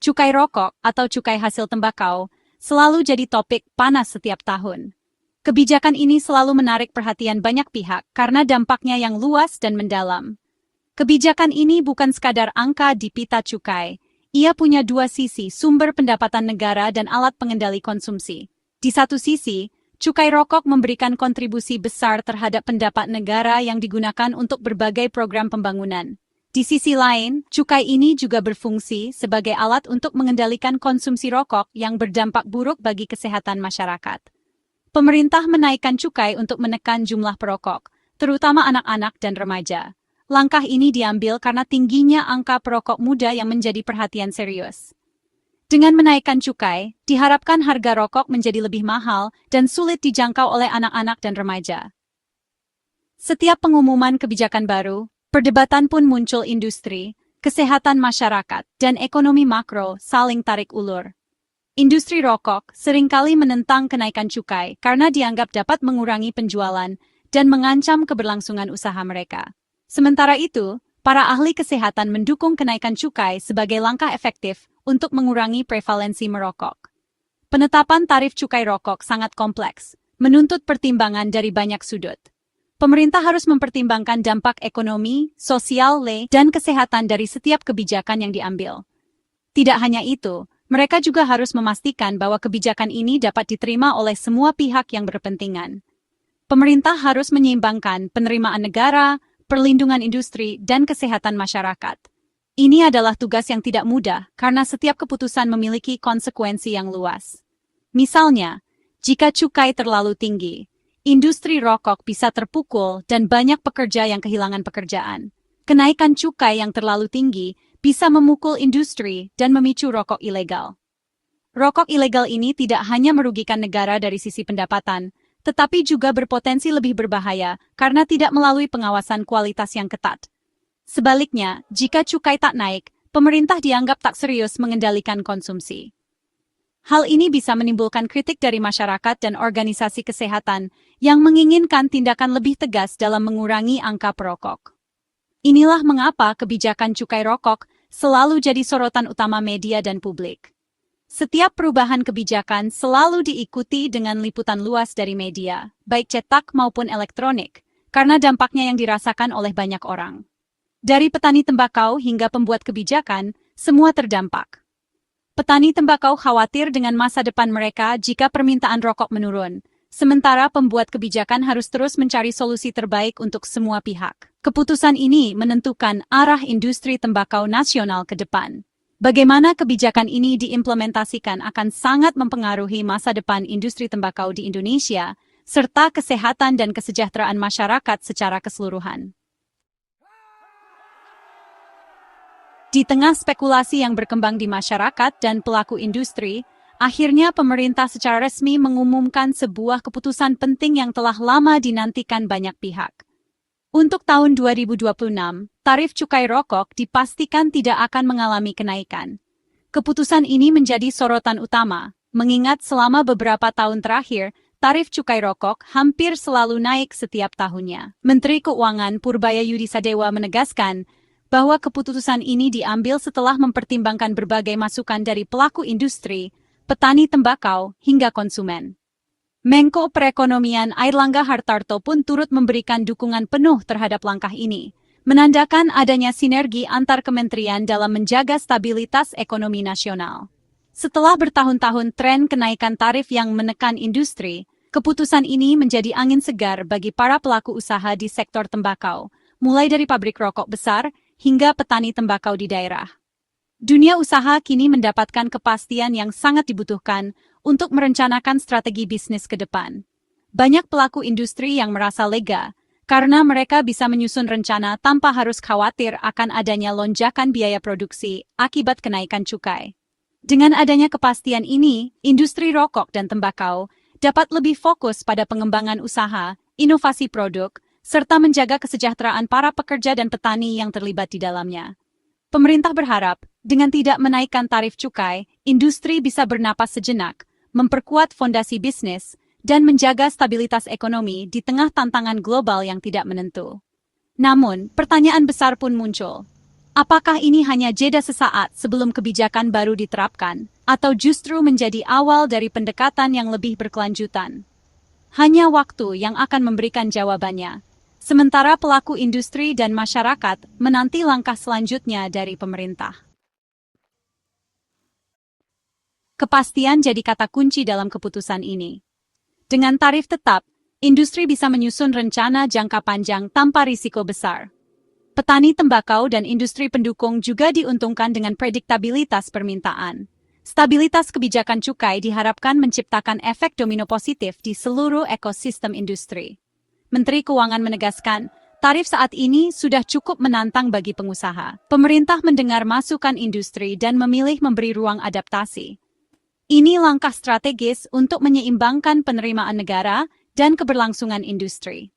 Cukai rokok atau cukai hasil tembakau selalu jadi topik panas setiap tahun. Kebijakan ini selalu menarik perhatian banyak pihak karena dampaknya yang luas dan mendalam. Kebijakan ini bukan sekadar angka di pita cukai. Ia punya dua sisi, sumber pendapatan negara dan alat pengendali konsumsi. Di satu sisi, cukai rokok memberikan kontribusi besar terhadap pendapat negara yang digunakan untuk berbagai program pembangunan. Di sisi lain, cukai ini juga berfungsi sebagai alat untuk mengendalikan konsumsi rokok yang berdampak buruk bagi kesehatan masyarakat. Pemerintah menaikkan cukai untuk menekan jumlah perokok, terutama anak-anak dan remaja. Langkah ini diambil karena tingginya angka perokok muda yang menjadi perhatian serius. Dengan menaikkan cukai, diharapkan harga rokok menjadi lebih mahal dan sulit dijangkau oleh anak-anak dan remaja. Setiap pengumuman kebijakan baru, perdebatan pun muncul industri, kesehatan masyarakat, dan ekonomi makro saling tarik ulur. Industri rokok seringkali menentang kenaikan cukai karena dianggap dapat mengurangi penjualan dan mengancam keberlangsungan usaha mereka. Sementara itu, para ahli kesehatan mendukung kenaikan cukai sebagai langkah efektif untuk mengurangi prevalensi merokok. Penetapan tarif cukai rokok sangat kompleks, menuntut pertimbangan dari banyak sudut. Pemerintah harus mempertimbangkan dampak ekonomi, sosial, dan kesehatan dari setiap kebijakan yang diambil. Tidak hanya itu, mereka juga harus memastikan bahwa kebijakan ini dapat diterima oleh semua pihak yang berkepentingan. Pemerintah harus menyeimbangkan penerimaan negara, perlindungan industri, dan kesehatan masyarakat. Ini adalah tugas yang tidak mudah karena setiap keputusan memiliki konsekuensi yang luas. Misalnya, jika cukai terlalu tinggi, industri rokok bisa terpukul dan banyak pekerja yang kehilangan pekerjaan. Kenaikan cukai yang terlalu tinggi bisa memukul industri dan memicu rokok ilegal. Rokok ilegal ini tidak hanya merugikan negara dari sisi pendapatan, tetapi juga berpotensi lebih berbahaya karena tidak melalui pengawasan kualitas yang ketat. Sebaliknya, jika cukai tak naik, pemerintah dianggap tak serius mengendalikan konsumsi. Hal ini bisa menimbulkan kritik dari masyarakat dan organisasi kesehatan yang menginginkan tindakan lebih tegas dalam mengurangi angka perokok. Inilah mengapa kebijakan cukai rokok selalu jadi sorotan utama media dan publik. Setiap perubahan kebijakan selalu diikuti dengan liputan luas dari media, baik cetak maupun elektronik, karena dampaknya yang dirasakan oleh banyak orang. Dari petani tembakau hingga pembuat kebijakan, semua terdampak. Petani tembakau khawatir dengan masa depan mereka jika permintaan rokok menurun, sementara pembuat kebijakan harus terus mencari solusi terbaik untuk semua pihak. Keputusan ini menentukan arah industri tembakau nasional ke depan. Bagaimana kebijakan ini diimplementasikan akan sangat mempengaruhi masa depan industri tembakau di Indonesia, serta kesehatan dan kesejahteraan masyarakat secara keseluruhan. Di tengah spekulasi yang berkembang di masyarakat dan pelaku industri, akhirnya pemerintah secara resmi mengumumkan sebuah keputusan penting yang telah lama dinantikan banyak pihak. Untuk tahun 2026, tarif cukai rokok dipastikan tidak akan mengalami kenaikan. Keputusan ini menjadi sorotan utama, mengingat selama beberapa tahun terakhir, tarif cukai rokok hampir selalu naik setiap tahunnya. Menteri Keuangan Purbaya Yudisadewa menegaskan bahwa keputusan ini diambil setelah mempertimbangkan berbagai masukan dari pelaku industri, petani tembakau, hingga konsumen. Menko Perekonomian Airlangga Hartarto pun turut memberikan dukungan penuh terhadap langkah ini, menandakan adanya sinergi antar kementerian dalam menjaga stabilitas ekonomi nasional. Setelah bertahun-tahun tren kenaikan tarif yang menekan industri, keputusan ini menjadi angin segar bagi para pelaku usaha di sektor tembakau, mulai dari pabrik rokok besar hingga petani tembakau di daerah. Dunia usaha kini mendapatkan kepastian yang sangat dibutuhkan untuk merencanakan strategi bisnis ke depan. Banyak pelaku industri yang merasa lega karena mereka bisa menyusun rencana tanpa harus khawatir akan adanya lonjakan biaya produksi akibat kenaikan cukai. Dengan adanya kepastian ini, industri rokok dan tembakau dapat lebih fokus pada pengembangan usaha, inovasi produk, serta menjaga kesejahteraan para pekerja dan petani yang terlibat di dalamnya. Pemerintah berharap, dengan tidak menaikkan tarif cukai, industri bisa bernapas sejenak, memperkuat fondasi bisnis, dan menjaga stabilitas ekonomi di tengah tantangan global yang tidak menentu. Namun, pertanyaan besar pun muncul. Apakah ini hanya jeda sesaat sebelum kebijakan baru diterapkan, atau justru menjadi awal dari pendekatan yang lebih berkelanjutan? Hanya waktu yang akan memberikan jawabannya. Sementara pelaku industri dan masyarakat menanti langkah selanjutnya dari pemerintah. Kepastian jadi kata kunci dalam keputusan ini. Dengan tarif tetap, industri bisa menyusun rencana jangka panjang tanpa risiko besar. Petani tembakau dan industri pendukung juga diuntungkan dengan prediktabilitas permintaan. Stabilitas kebijakan cukai diharapkan menciptakan efek domino positif di seluruh ekosistem industri. Menteri Keuangan menegaskan, tarif saat ini sudah cukup menantang bagi pengusaha. Pemerintah mendengar masukan industri dan memilih memberi ruang adaptasi. Ini langkah strategis untuk menyeimbangkan penerimaan negara dan keberlangsungan industri.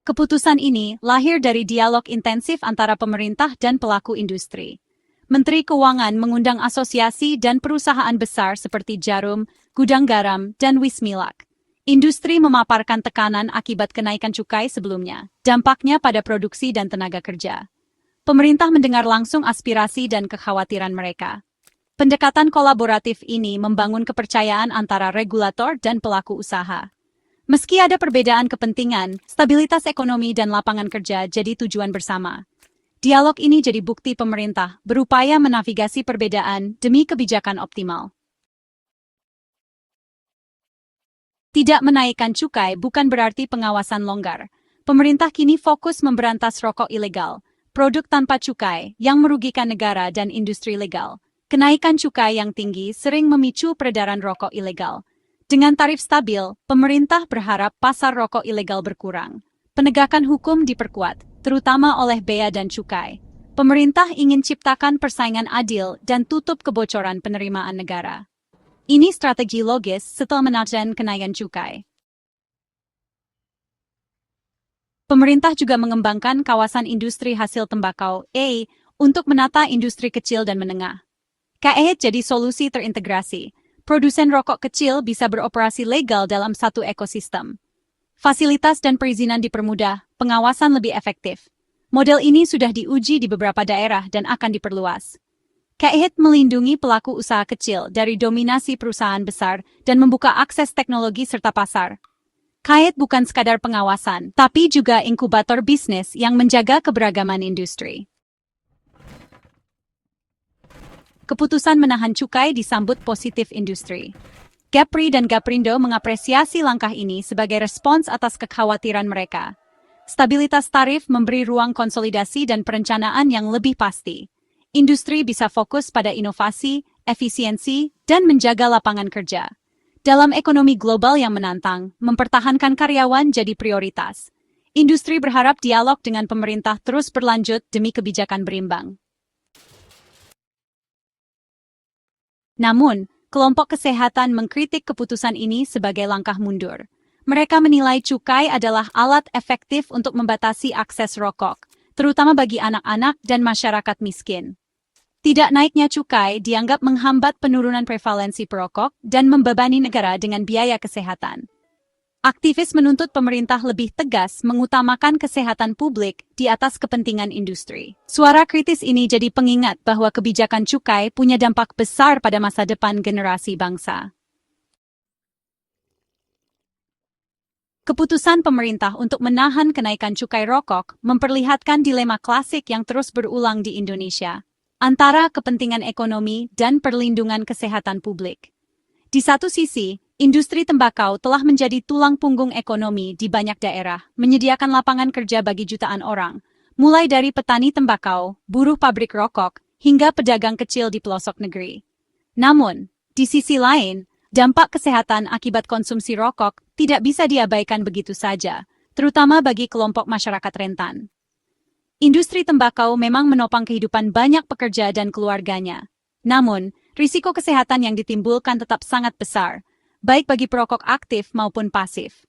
Keputusan ini lahir dari dialog intensif antara pemerintah dan pelaku industri. Menteri Keuangan mengundang asosiasi dan perusahaan besar seperti Jarum, Gudang Garam, dan Wismilak. Industri memaparkan tekanan akibat kenaikan cukai sebelumnya, dampaknya pada produksi dan tenaga kerja. Pemerintah mendengar langsung aspirasi dan kekhawatiran mereka. Pendekatan kolaboratif ini membangun kepercayaan antara regulator dan pelaku usaha. Meski ada perbedaan kepentingan, stabilitas ekonomi dan lapangan kerja jadi tujuan bersama. Dialog ini jadi bukti pemerintah berupaya menavigasi perbedaan demi kebijakan optimal. Tidak menaikkan cukai bukan berarti pengawasan longgar. Pemerintah kini fokus memberantas rokok ilegal, produk tanpa cukai yang merugikan negara dan industri legal. Kenaikan cukai yang tinggi sering memicu peredaran rokok ilegal. Dengan tarif stabil, pemerintah berharap pasar rokok ilegal berkurang. Penegakan hukum diperkuat, terutama oleh bea dan cukai. Pemerintah ingin ciptakan persaingan adil dan tutup kebocoran penerimaan negara. Ini strategi logis setelah menahan kenaikan cukai. Pemerintah juga mengembangkan kawasan industri hasil tembakau (A) untuk menata industri kecil dan menengah. KEH jadi solusi terintegrasi. Produsen rokok kecil bisa beroperasi legal dalam satu ekosistem. Fasilitas dan perizinan dipermudah, pengawasan lebih efektif. Model ini sudah diuji di beberapa daerah dan akan diperluas. KEH melindungi pelaku usaha kecil dari dominasi perusahaan besar dan membuka akses teknologi serta pasar. KEH bukan sekadar pengawasan, tapi juga inkubator bisnis yang menjaga keberagaman industri. Keputusan menahan cukai disambut positif industri. Gapri dan Gaprindo mengapresiasi langkah ini sebagai respons atas kekhawatiran mereka. Stabilitas tarif memberi ruang konsolidasi dan perencanaan yang lebih pasti. Industri bisa fokus pada inovasi, efisiensi, dan menjaga lapangan kerja. Dalam ekonomi global yang menantang, mempertahankan karyawan jadi prioritas. Industri berharap dialog dengan pemerintah terus berlanjut demi kebijakan berimbang. Namun, kelompok kesehatan mengkritik keputusan ini sebagai langkah mundur. Mereka menilai cukai adalah alat efektif untuk membatasi akses rokok, terutama bagi anak-anak dan masyarakat miskin. Tidak naiknya cukai dianggap menghambat penurunan prevalensi perokok dan membebani negara dengan biaya kesehatan. Aktivis menuntut pemerintah lebih tegas mengutamakan kesehatan publik di atas kepentingan industri. Suara kritis ini jadi pengingat bahwa kebijakan cukai punya dampak besar pada masa depan generasi bangsa. Keputusan pemerintah untuk menahan kenaikan cukai rokok memperlihatkan dilema klasik yang terus berulang di Indonesia, antara kepentingan ekonomi dan perlindungan kesehatan publik. Di satu sisi, industri tembakau telah menjadi tulang punggung ekonomi di banyak daerah, menyediakan lapangan kerja bagi jutaan orang, mulai dari petani tembakau, buruh pabrik rokok, hingga pedagang kecil di pelosok negeri. Namun, di sisi lain, dampak kesehatan akibat konsumsi rokok tidak bisa diabaikan begitu saja, terutama bagi kelompok masyarakat rentan. Industri tembakau memang menopang kehidupan banyak pekerja dan keluarganya. Namun, risiko kesehatan yang ditimbulkan tetap sangat besar, baik bagi perokok aktif maupun pasif.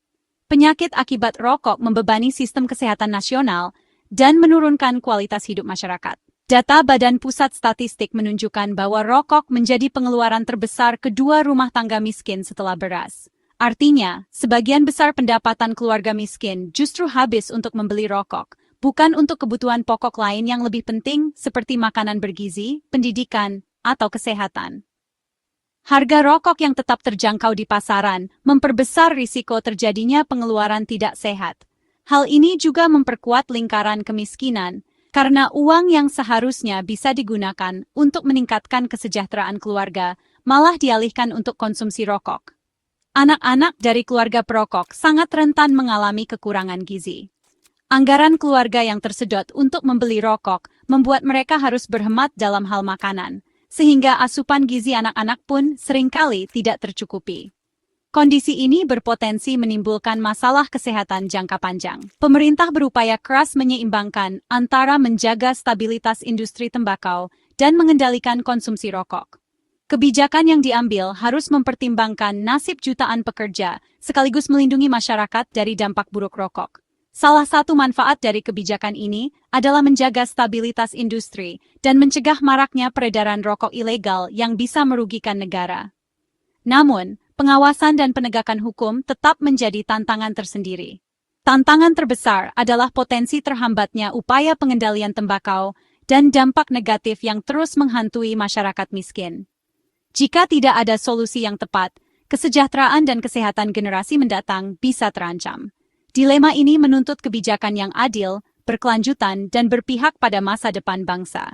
Penyakit akibat rokok membebani sistem kesehatan nasional dan menurunkan kualitas hidup masyarakat. Data Badan Pusat Statistik menunjukkan bahwa rokok menjadi pengeluaran terbesar kedua rumah tangga miskin setelah beras. Artinya, sebagian besar pendapatan keluarga miskin justru habis untuk membeli rokok, bukan untuk kebutuhan pokok lain yang lebih penting seperti makanan bergizi, pendidikan, atau kesehatan. Harga rokok yang tetap terjangkau di pasaran memperbesar risiko terjadinya pengeluaran tidak sehat. Hal ini juga memperkuat lingkaran kemiskinan, karena uang yang seharusnya bisa digunakan untuk meningkatkan kesejahteraan keluarga malah dialihkan untuk konsumsi rokok. Anak-anak dari keluarga perokok sangat rentan mengalami kekurangan gizi. Anggaran keluarga yang tersedot untuk membeli rokok membuat mereka harus berhemat dalam hal makanan, sehingga asupan gizi anak-anak pun seringkali tidak tercukupi. Kondisi ini berpotensi menimbulkan masalah kesehatan jangka panjang. Pemerintah berupaya keras menyeimbangkan antara menjaga stabilitas industri tembakau dan mengendalikan konsumsi rokok. Kebijakan yang diambil harus mempertimbangkan nasib jutaan pekerja, sekaligus melindungi masyarakat dari dampak buruk rokok. Salah satu manfaat dari kebijakan ini adalah menjaga stabilitas industri dan mencegah maraknya peredaran rokok ilegal yang bisa merugikan negara. Namun, pengawasan dan penegakan hukum tetap menjadi tantangan tersendiri. Tantangan terbesar adalah potensi terhambatnya upaya pengendalian tembakau dan dampak negatif yang terus menghantui masyarakat miskin. Jika tidak ada solusi yang tepat, kesejahteraan dan kesehatan generasi mendatang bisa terancam. Dilema ini menuntut kebijakan yang adil, berkelanjutan, dan berpihak pada masa depan bangsa.